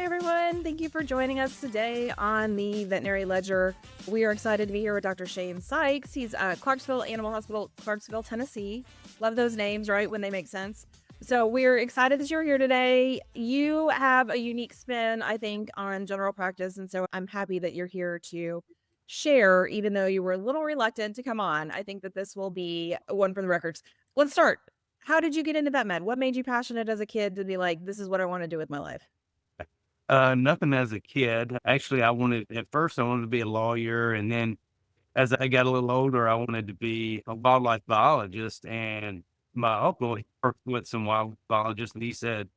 everyone. Thank you for joining us today on the Veterinary Ledger. We are excited to be here with Dr. Shane Sykes. He's at Clarksville Animal Hospital, Clarksville, Tennessee. Love those names, right? When they make sense. So we're excited that you're here today. You have a unique spin, I think, on general practice. And so I'm happy that you're here to share, even though you were a little reluctant to come on. I think that this will be one for the records. Let's start. How did you get into vet med? What made you passionate as a kid to be like, this is what I want to do with my life? Nothing as a kid. Actually, at first I wanted to be a lawyer. And then as I got a little older, I wanted to be a wildlife biologist. And my uncle, he worked with some wildlife biologists, and he said,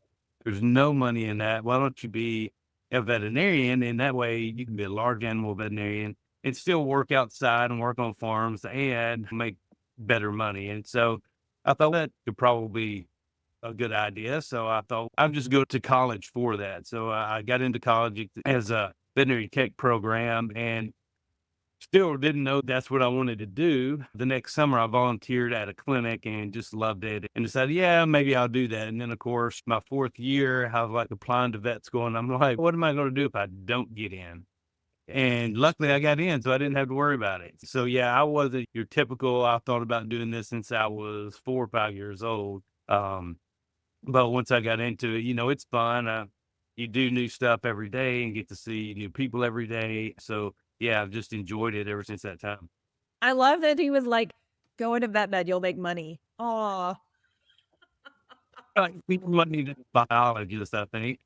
there's no money in that. Why don't you be a veterinarian? And that way you can be a large animal veterinarian and still work outside and work on farms and make better money. And so I thought that could probably a good idea. So I thought I'd just go to college for that. So I got into college as a veterinary tech program and still didn't know that's what I wanted to do. The next summer, I volunteered at a clinic and just loved it and decided, yeah, maybe I'll do that. And then, of course, my fourth year, I was like applying to vet school, and I'm like, what am I going to do if I don't get in? And luckily I got in, so I didn't have to worry about it. So yeah, I wasn't your typical, I thought about doing this since I was 4 or 5 years old. But once I got into it, it's fun. You do new stuff every day and get to see new people every day. So yeah, I've just enjoyed it ever since that time. I love that he was like, go into vet med, you'll make money. Oh, Like people want me to biologist, I think.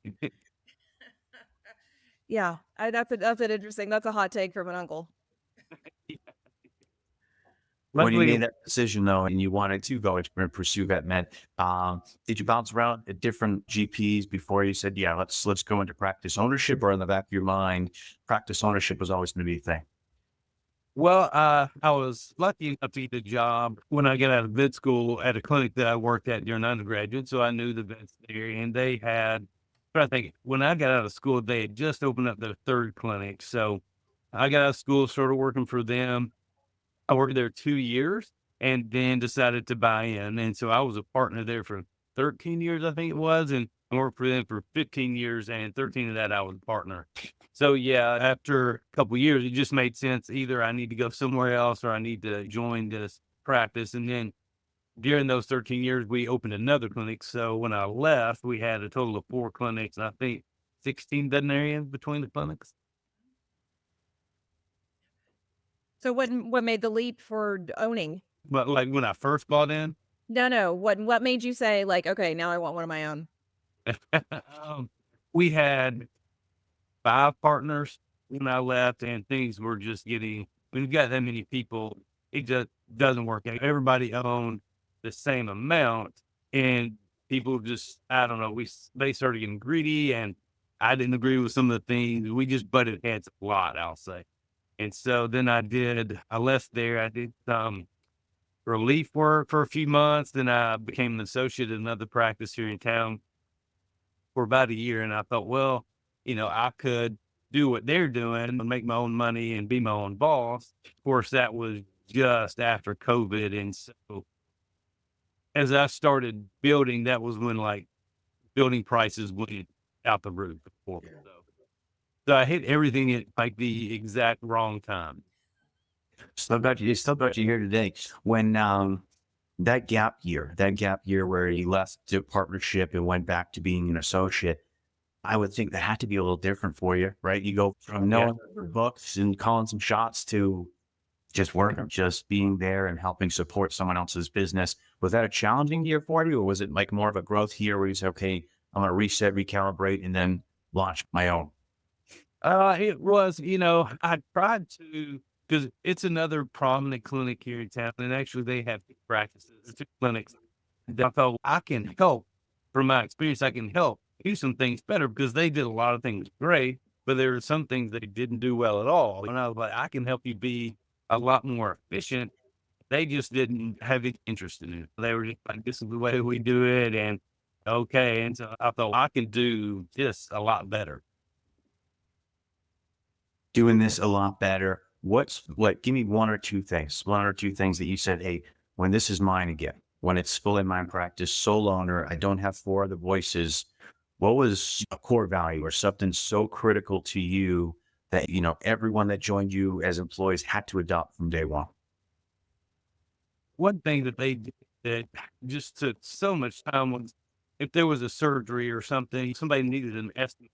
yeah. That's an interesting. That's a hot take from an uncle. When you Luckily, made that decision though, and you wanted to go and pursue vet med, did you bounce around at different GPs before you said, yeah, let's go into practice ownership, or in the back of your mind, practice ownership was always going to be a thing? well, I was lucky enough to get a job when I got out of vet school at a clinic that I worked at during undergraduate. So I knew the vets there, and they had, but I think when I got out of school, they had just opened up their third clinic. So I got out of school, started working for them. I worked there 2 years and then decided to buy in. And so I was a partner there for 13 years, I think it was, and I worked for them for 15 years, and 13 of that I was a partner. So yeah, after a couple of years, it just made sense. Either I need to go somewhere else or I need to join this practice. And then during those 13 years, we opened another clinic. So when I left, we had a total of 4 clinics, and I think 16 veterinarians between the clinics. So what made the leap for owning? But like when I first bought in, No. What made you say like, okay, now I want one of my own? we had 5 partners when I left, and things were just getting, when you've got that many people, it just doesn't work out. Everybody owned the same amount, and people just, I don't know, they started getting greedy, and I didn't agree with some of the things. We just butted heads a lot, I'll say. And so then I left there. I did some relief work for a few months. Then I became an associate at another practice here in town for about a year. And I thought, well, I could do what they're doing and make my own money and be my own boss. Of course, that was just after COVID. And so as I started building, that was when like building prices went out the roof. So I hit everything at like the exact wrong time. Still got you here today. When that gap year where you left the partnership and went back to being an associate, I would think that had to be a little different for you, right? You go from knowing the books and calling some shots to just working, just being there and helping support someone else's business. Was that a challenging year for you, or was it like more of a growth year where you say, okay, I'm going to reset, recalibrate, and then launch my own? It was, I tried to, because it's another prominent clinic here in town, and actually they have 2 practices, 2 clinics. And I thought I can help, from my experience, I can help do some things better because they did a lot of things great, but there were some things they didn't do well at all. And I was like, I can help you be a lot more efficient. They just didn't have any interest in it. They were just like, this is the way we do it. And okay. And so I thought I can do this a lot better. Doing this a lot better. Give me one or two things that you said, hey, when this is mine again, when it's fully my practice, sole owner, I don't have 4 other voices. What was a core value or something so critical to you that, everyone that joined you as employees had to adopt from day one? One thing that they did that just took so much time was if there was a surgery or something, somebody needed an estimate.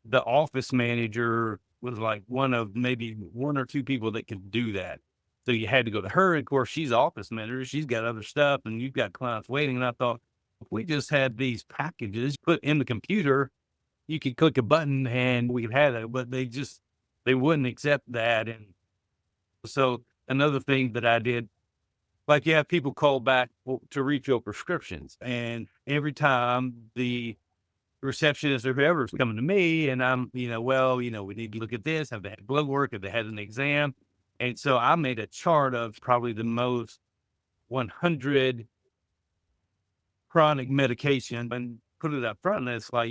The office manager was like one of maybe one or two people that could do that. So you had to go to her. Of course, she's office manager. She's got other stuff and you've got clients waiting. And I thought, if we just had these packages put in the computer, you could click a button and we could have it, but they wouldn't accept that. And so another thing that I did, like you have people call back to refill prescriptions. And every time the receptionist or whoever's coming to me and I'm, well, we need to look at this. Have they had blood work? Have they had an exam? And so I made a chart of probably the most 100 chronic medication and put it up front. And it's like,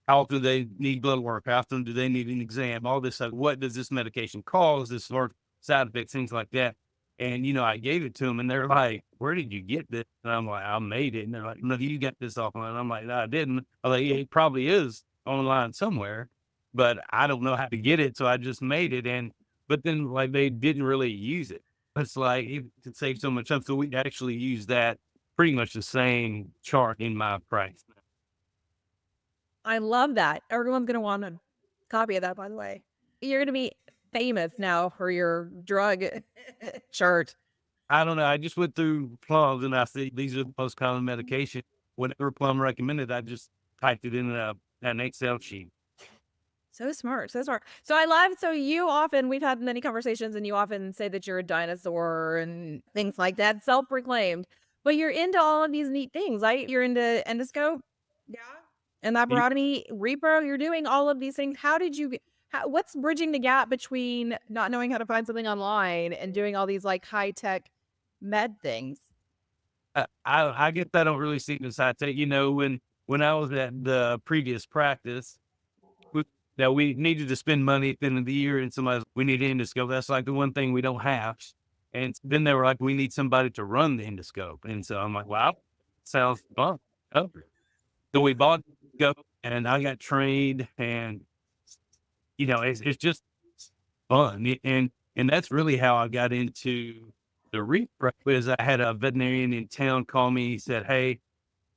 how often do they need blood work? How often do they need an exam? All this stuff. What does this medication cause? This sort of side effects, things like that. And, I gave it to them and they're like, where did you get this? And I'm like, I made it. And they're like, no, you got this offline. And I'm like, no, I didn't. I'm like, yeah, it probably is online somewhere, but I don't know how to get it. So I just made it. But then like they didn't really use it. It's like, it could save so much time. So we actually use that pretty much the same chart in my price. I love that. Everyone's gonna want a copy of that, by the way. You're gonna be famous now for your drug chart. I don't know. I just went through Plums and I see these are the most common medication. Whatever Plum recommended, I just typed it in an Excel sheet. So smart, so smart. So I love, so you often, we've had many conversations and you often say that you're a dinosaur and things like that, self-proclaimed, but you're into all of these neat things, right? You're into endoscope, yeah, and You- laparotomy, repro, you're doing all of these things. How did you what's bridging the gap between not knowing how to find something online and doing all these like high-tech med things? I guess I don't really see the side take. When I was at the previous practice, we, that we needed to spend money at the end of the year, and we need an endoscope. That's like the one thing we don't have. And then they were like, we need somebody to run the endoscope. And so I'm like, wow, sounds fun. Oh. So we bought go and I got trained and it's just fun. And that's really how I got into the reframe is I had a veterinarian in town call me. He said, hey,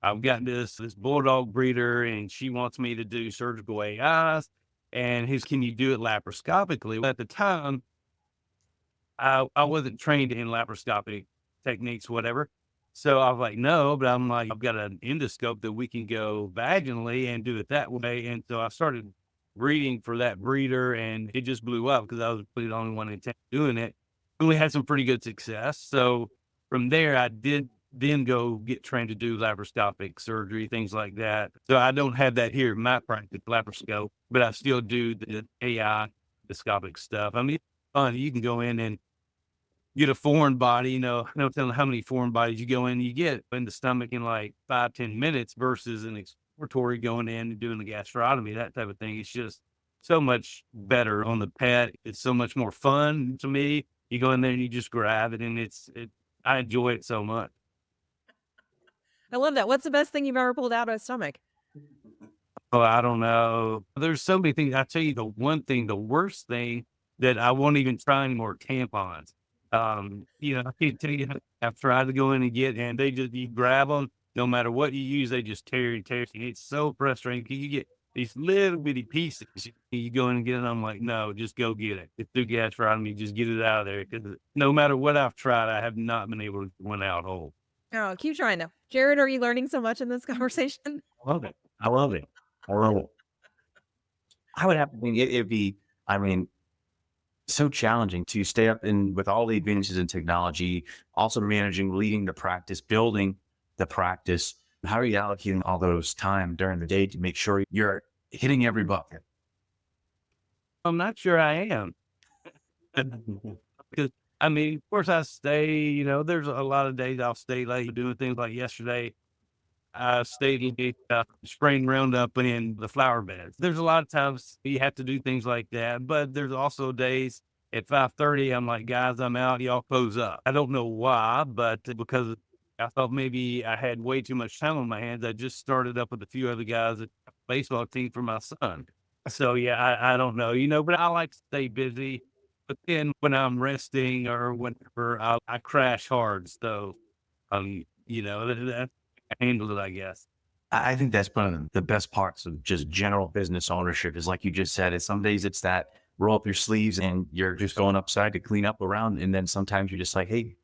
I've got this bulldog breeder and she wants me to do surgical AIs. And can you do it laparoscopically? Well, at the time, I wasn't trained in laparoscopic techniques, whatever. So I was like, no, but I'm like, I've got an endoscope that we can go vaginally and do it that way. And so I started reading for that breeder and it just blew up because I was really the only one in town doing it. And we had some pretty good success. So from there, I did then go get trained to do laparoscopic surgery, things like that. So I don't have that here in my practice, laparoscope, but I still do the AI endoscopic stuff. I mean, it's fun. You can go in and get a foreign body, no telling how many foreign bodies you go in, you get in the stomach in like 5-10 minutes versus an exploratory going in and doing the gastrotomy, that type of thing. It's just so much better on the pet. It's so much more fun to me. You go in there and you just grab it and I enjoy it so much. I love that. What's the best thing you've ever pulled out of a stomach? Oh, I don't know. There's so many things. I tell you the worst thing that I won't even try anymore, tampons. I can't tell you, I've tried to go in and and they just, you grab them, no matter what you use, they just tear and tear. And it's so frustrating because you get these little bitty pieces. You go in and get it. I'm like, no, just go get it. It's through gastrotomy, just get it out of there. Because no matter what I've tried, I have not been able to get one out whole. Oh, keep trying though. Jared, are you learning so much in this conversation? I love it. I love it. I love it. I would have to think it'd be, I mean, so challenging to stay up in with all the advances in technology, also managing, leading the practice, building the practice. How are you allocating all those time during the day to make sure you're hitting every bucket? I'm not sure I am. Because I mean, of course I stay, there's a lot of days I'll stay late doing things like yesterday. I stayed in the spring roundup in the flower beds. There's a lot of times you have to do things like that, but there's also days at 5:30, I'm like, guys, I'm out. Y'all close up. I don't know why, but because I thought maybe I had way too much time on my hands, I just started up with a few other guys baseball team for my son. So yeah, I don't know, but I like to stay busy. But then when I'm resting or whenever I crash hard. So, that I handle it, I guess. I think that's one of the best parts of just general business ownership is like you just said, is some days it's that roll up your sleeves and you're just going upside to clean up around. And then sometimes you're just like, hey,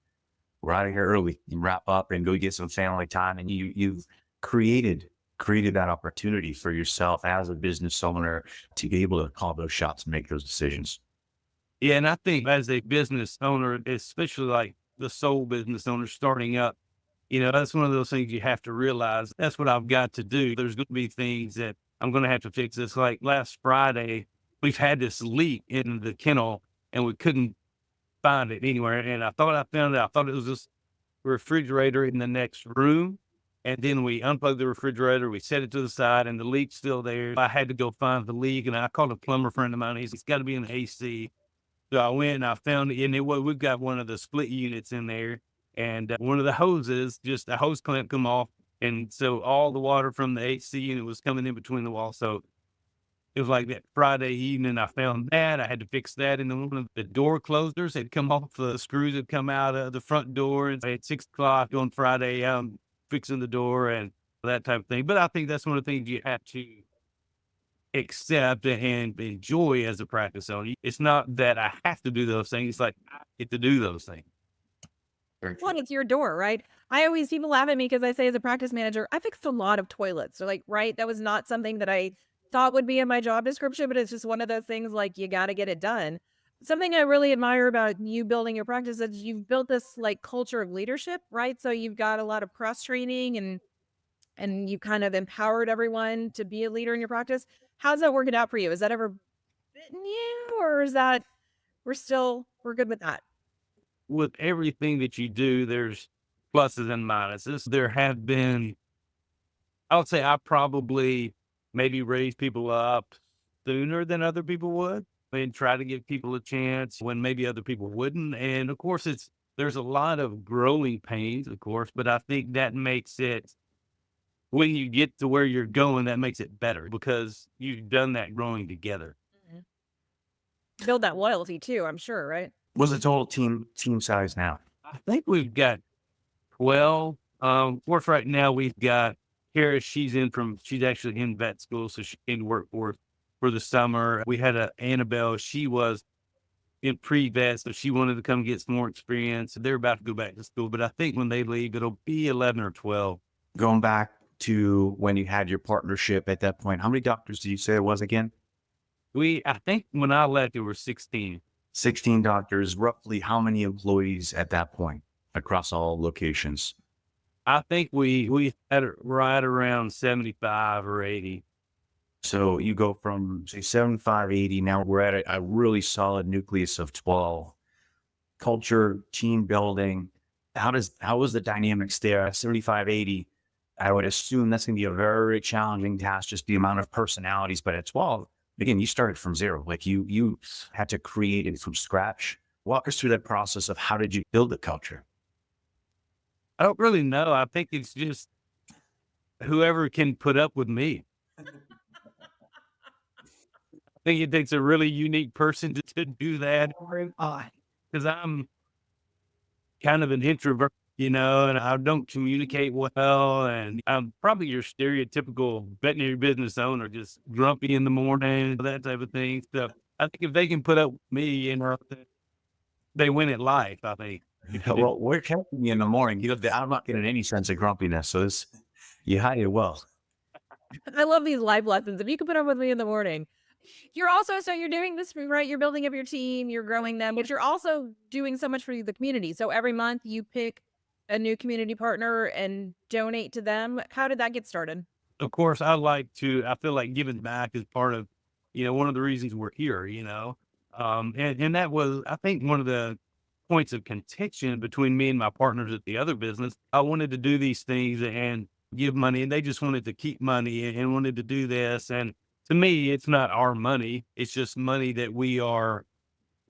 we're out of here early and wrap up and go get some family time. And you've created that opportunity for yourself as a business owner to be able to call those shots and make those decisions. Yeah, and I think as a business owner, especially like the sole business owner starting up, that's one of those things you have to realize. That's what I've got to do. There's going to be things that I'm going to have to fix. This like last Friday, we've had this leak in the kennel and we couldn't find it anywhere. And I thought I found it. I thought it was this refrigerator in the next room. And then we unplugged the refrigerator, we set it to the side, and the leak's still there. I had to go find the leak, and I called a plumber friend of mine. It's got to be in the AC. So I went and I found it, and we've got one of the split units in there, and one of the hoses, just a hose clamp come off, and so all the water from the AC unit was coming in between the walls. So it was like that Friday evening, I found that. I had to fix that, and then one of the door closers had come off. The screws had come out of the front door, and at 6 o'clock on Friday, fixing the door and that type of thing. But I think that's one of the things you have to accept and enjoy as a practice owner. It's not that I have to do those things. It's like I get to do those things. Very Well, true. and it's your door, right? People laugh at me because I say as a practice manager, I fixed a lot of toilets. So like, right, that was not something that I thought would be in my job description, but it's just one of those things like you got to get it done. Something I really admire about you building your practice is you've built this like culture of leadership, right? So you've got a lot of cross training and you kind of empowered everyone to be a leader in your practice. How's that working out for you? Has that ever bitten you, or is that we're good with that? With everything that you do, there's pluses and minuses. There have been, I would say I probably maybe raise people up sooner than other people would and try to give people a chance when maybe other people wouldn't. And of course, there's a lot of growing pains, of course, but I think that makes it, when you get to where you're going, that makes it better because you've done that growing together. Mhm. Build that loyalty too, I'm sure, right? What's the total team size now? I think we've got 12. Of course, right now we've got Kara. She's actually in vet school, so she came to work for the summer. We had a Annabelle. She was in pre-vet, so she wanted to come get some more experience. They're about to go back to school, but I think when they leave, it'll be 11 or 12. Going back to when you had your partnership at that point, how many doctors did you say it was again? I think when I left, it was 16. 16 doctors, roughly how many employees at that point across all locations? I think we had it right around 75 or 80. So you go from say 75, 80. Now we're at a really solid nucleus of 12. Culture, team building. How was the dynamics there at 75, 80? I would assume that's going to be a very challenging task, just the amount of personalities. But at 12, again, you started from zero. Like you had to create it from scratch. Walk us through that process of how did you build the culture? I don't really know. I think it's just whoever can put up with me. I think it takes a really unique person to do that because I'm kind of an introvert, and I don't communicate well. And I'm probably your stereotypical veterinary business owner, just grumpy in the morning, that type of thing. So I think if they can put up with me, they win at life, I think. Well, we're catching you in the morning. I'm not getting any sense of grumpiness. So you hide it well. I love these life lessons. If you can put up with me in the morning. You're doing this, right? You're building up your team, you're growing them, but you're also doing so much for the community. So every month you pick a new community partner and donate to them. How did that get started? Of course, I feel like giving back is part of, one of the reasons we're here. And that was, I think, one of the points of contention between me and my partners at the other business. I wanted to do these things and give money, and they just wanted to keep money and wanted to do this. And to me, it's not our money. It's just money that we are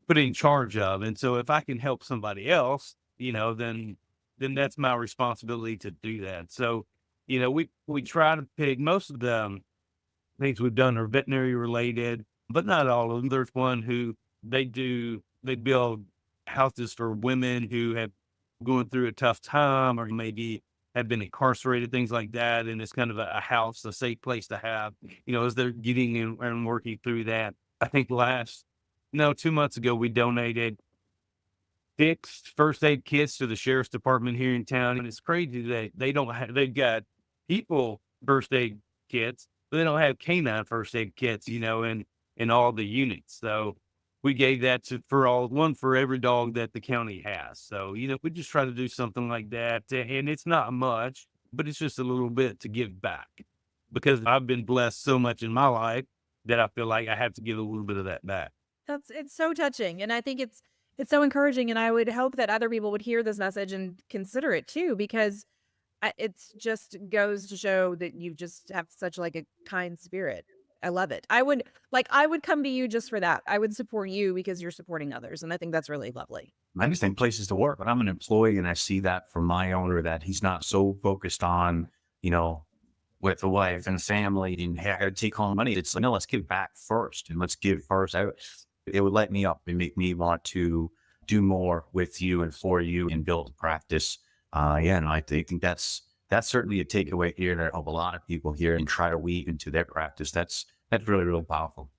put in charge of. And so if I can help somebody else, then that's my responsibility to do that. So, we try to pick most of them. things we've done are veterinary related, but not all of them. There's one who they build houses for women who have going through a tough time or maybe have been incarcerated, things like that. And it's kind of a house, a safe place to have, as they're getting in and working through that. I think no, 2 months ago, we donated 6 first aid kits to the sheriff's department here in town. And it's crazy that they don't have, they've got people first aid kits, but they don't have canine first aid kits, in all the units. So we gave that one for every dog that the county has. So, we just try to do something like that. And it's not much, but it's just a little bit to give back because I've been blessed so much in my life that I feel like I have to give a little bit of that back. It's so touching, and I think it's so encouraging, and I would hope that other people would hear this message and consider it too, because it's just goes to show that you just have such like a kind spirit. I love it. I would come to you just for that. I would support you because you're supporting others, and I think that's really lovely. I understand places to work, but I'm an employee and I see that from my owner that he's not so focused on, with the wife and family and take home money. It's like, no, let's give back first and let's give first. It would light me up and make me want to do more with you and for you and build practice. Yeah, and I think that's certainly a takeaway here that I hope a lot of people hear and try to weave into their practice. That's really, really powerful.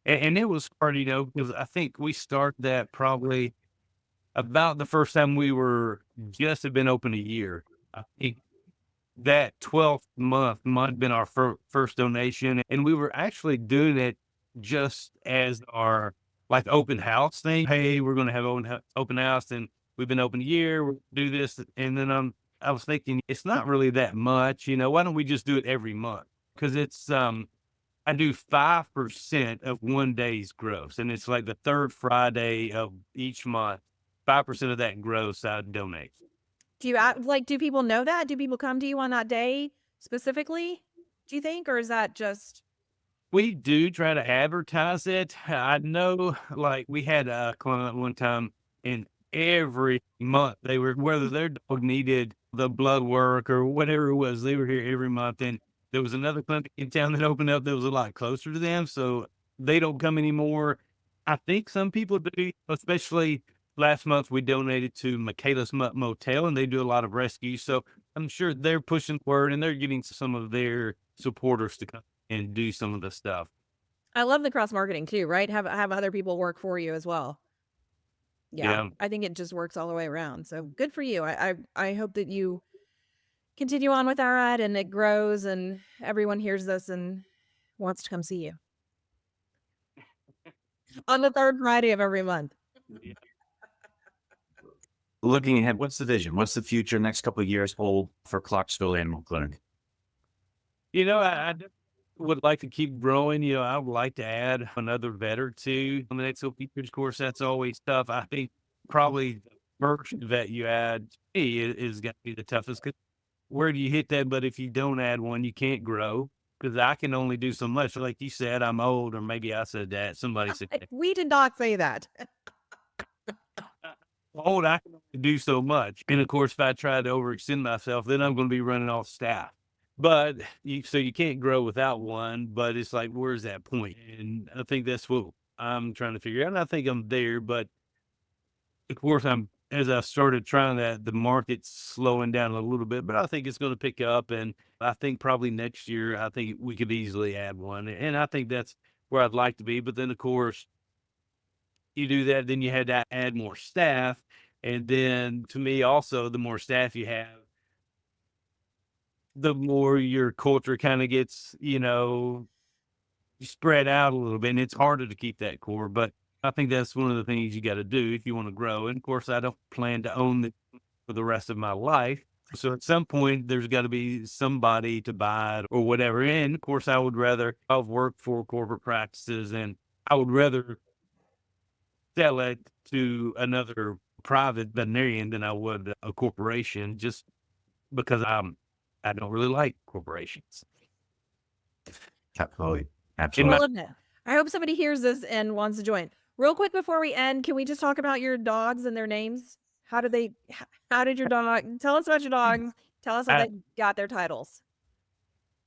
And it was hard, because I think we started that probably about the first time we were just had been open a year. I think that 12th month might have been our first donation. And we were actually doing it just as our like open house thing. Hey, we're going to have open house and we've been open a year. We'll do this. And then I was thinking it's not really that much, why don't we just do it every month? Cause it's, I do 5% of one day's gross, and it's like the third Friday of each month. 5% of that gross I donate. Do people know that? Do people come to you on that day specifically? Do you think, or is that just We do try to advertise it. I know, like we had a client one time, and every month they were whether their dog needed the blood work or whatever it was, they were here every month. And there was another clinic in town that opened up that was a lot closer to them, so they don't come anymore. I think some people do, especially last month we donated to Michaela's Motel, and they do a lot of rescues. So I'm sure they're pushing word and they're getting some of their supporters to come and do some of the stuff. I love the cross marketing too, right? Have other people work for you as well. Yeah, Yeah. I think it just works all the way around. So good for you. I hope that you continue on with that and it grows and everyone hears this and wants to come see you on the third Friday of every month. Yeah. Looking ahead, what's the vision? What's the future next couple of years hold for Clarksville Animal Clinic? I would like to keep growing. I would like to add another vet or two on the next couple features. Of course, that's always tough. I think probably the first vet you add to me is going to be the toughest. 'Cause where do you hit that? But if you don't add one, you can't grow because I can only do so much. Like you said, I'm old, or maybe I said that. Somebody said that. We did not say that. Old, I can only do so much. And of course, if I try to overextend myself, then I'm going to be running off staff. But so you can't grow without one, but it's like, where's that point? And I think that's what I'm trying to figure out. And I think I'm there, but of course, as I started trying that, the market's slowing down a little bit, but I think it's going to pick up. And I think probably next year, I think we could easily add one. And I think that's where I'd like to be. But then, of course, you do that, then you had to add more staff. And then to me, also, the more staff you have, the more your culture kind of gets, spread out a little bit. And it's harder to keep that core. But I think that's one of the things you got to do if you want to grow. And of course, I don't plan to own it for the rest of my life. So at some point, there's got to be somebody to buy it or whatever. And of course, I've worked for corporate practices, and I would rather sell it to another private veterinarian than I would a corporation, just because I don't really like corporations. Absolutely. I Absolutely. love that. I hope somebody hears this and wants to join. Real quick before we end, can we just talk about your dogs and their names? How did your dog, tell us about your dogs. Tell us how I, they got their titles.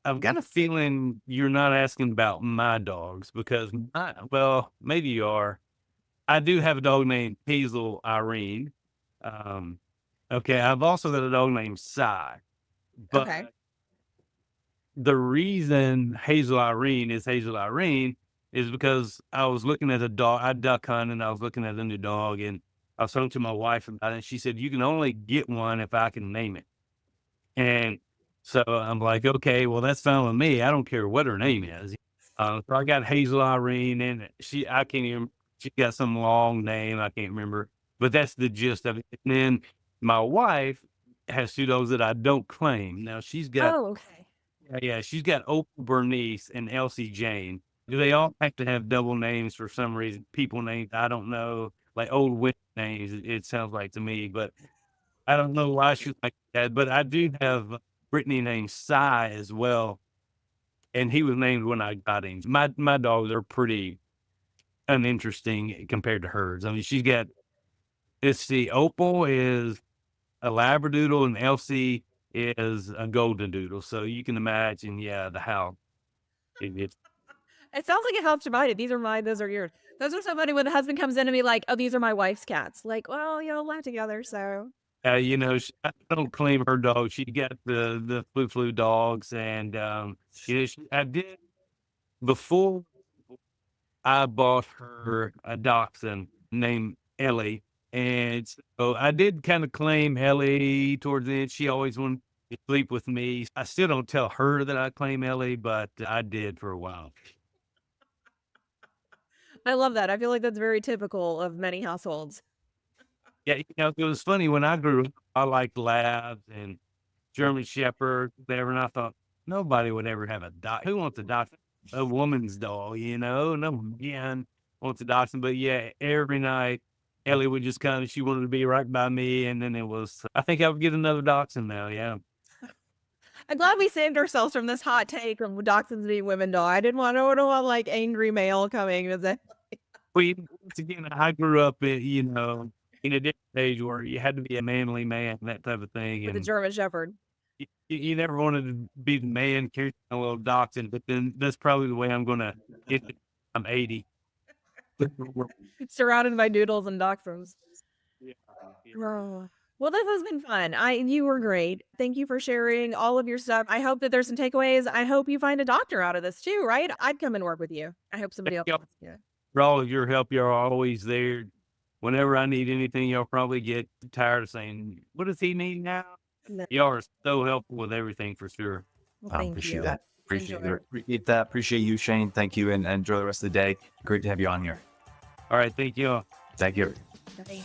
I've got a feeling you're not asking about my dogs because well, maybe you are. I do have a dog named Hazel Irene. Um, okay, I've also got a dog named Cy, Okay. but the reason Hazel Irene is because I was looking at a dog. I duck hunt and I was looking at a new dog, and I was talking to my wife about it. And she said, "You can only get one if I can name it." And so I'm like, "Okay, well that's fine with me. I don't care what her name is." So I got Hazel Irene, and I can't even. She got some long name I can't remember, but that's the gist of it. And then my wife has two dogs that I don't claim. Now she's got Oh, okay. yeah, she's got Opal Bernice and Elsie Jane. Do they all have to have double names for some reason? People names, I don't know, like old witch names, it sounds like to me, but I don't know why she's like that. But I do have Brittany named Cy as well, and he was named when I got him. My dogs are pretty uninteresting compared to hers. I mean, she's got, let's see, Opal is a Labradoodle and Elsie is a Golden Doodle. So you can imagine, yeah, the house. It's It sounds like a house divided. These are mine, those are yours. Those are so funny when the husband comes in to me like, "Oh, these are my wife's cats." Like, well, live together, so. I don't claim her dog. She got the flu dogs, and I did before I bought her a dachshund named Ellie, and so I did kind of claim Ellie towards the end. She always wanted to sleep with me. I still don't tell her that I claim Ellie, but I did for a while. I love that. I feel like that's very typical of many households. Yeah, it was funny when I grew up. I liked labs and German Shepherd, whatever, and I thought nobody would ever have a dog. Who wants a dachshund? A woman's dog, no man wants a dachshund. But yeah, every night Ellie would just kind of, she wanted to be right by me, and then it was. I think I would get another dachshund now. Yeah, I'm glad we saved ourselves from this hot take of dachshunds being women dog. I didn't want to want like angry male coming and say once again, I grew up in a different age where you had to be a manly man, that type of thing, with a and German Shepherd. you never wanted to be the man carrying a little dachshund. But then that's probably the way I'm gonna get. I'm 80. Surrounded by doodles and dachshunds. Yeah, yeah. Oh. Well, this has been fun. You were great. Thank you for sharing all of your stuff. I hope that there's some takeaways. I hope you find a doctor out of this too, right? I'd come and work with you. I hope somebody Thank else. y'all Yeah. for all of your help. You're always there. Whenever I need anything, y'all probably get tired of saying, "What does he need now?" No. Y'all are so helpful with everything for sure. Well, I thank appreciate you. that. Appreciate Enjoy. appreciate that. Appreciate you, Shane. Thank you, and enjoy the rest of the day. Great to have you on here. All right. Thank you all. Thank you. Bye.